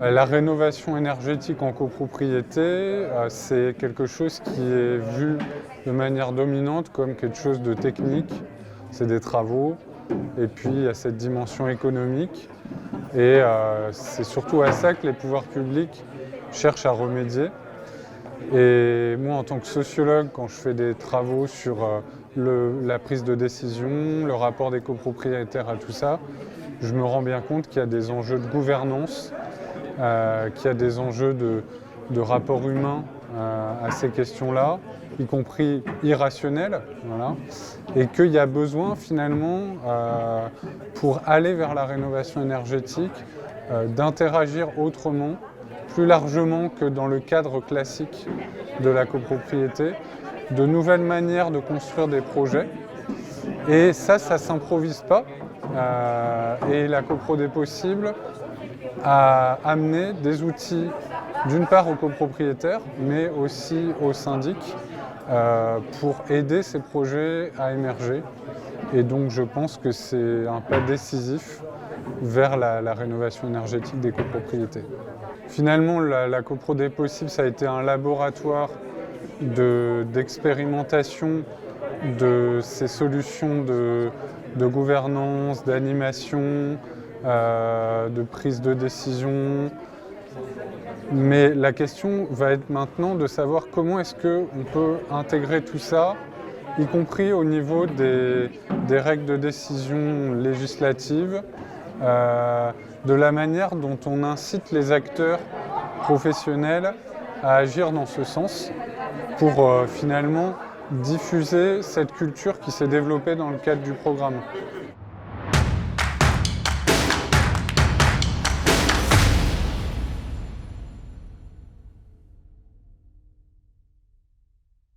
La rénovation énergétique en copropriété, c'est quelque chose qui est vu de manière dominante comme quelque chose de technique. C'est des travaux, et puis il y a cette dimension économique. Et c'est surtout à ça que les pouvoirs publics cherchent à remédier. Et moi, en tant que sociologue, quand je fais des travaux sur la prise de décision, le rapport des copropriétaires à tout ça, je me rends bien compte qu'il y a des enjeux de gouvernance, qu'il y a des enjeux de rapport humain à ces questions-là, y compris irrationnels, voilà, et qu'il y a besoin finalement, pour aller vers la rénovation énergétique, d'interagir autrement, plus largement que dans le cadre classique de la copropriété, de nouvelles manières de construire des projets. Et ça ne s'improvise pas. Et la copro des possibles a amené des outils, d'une part aux copropriétaires, mais aussi aux syndics, pour aider ces projets à émerger. Et donc je pense que c'est un pas décisif vers la rénovation énergétique des copropriétés. Finalement, la copro des possibles, ça a été un laboratoire d'expérimentation de ces solutions de gouvernance, d'animation, de prise de décision. Mais la question va être maintenant de savoir comment est-ce qu'on peut intégrer tout ça, y compris au niveau des règles de décision législatives, de la manière dont on incite les acteurs professionnels à agir dans ce sens pour finalement diffuser cette culture qui s'est développée dans le cadre du programme.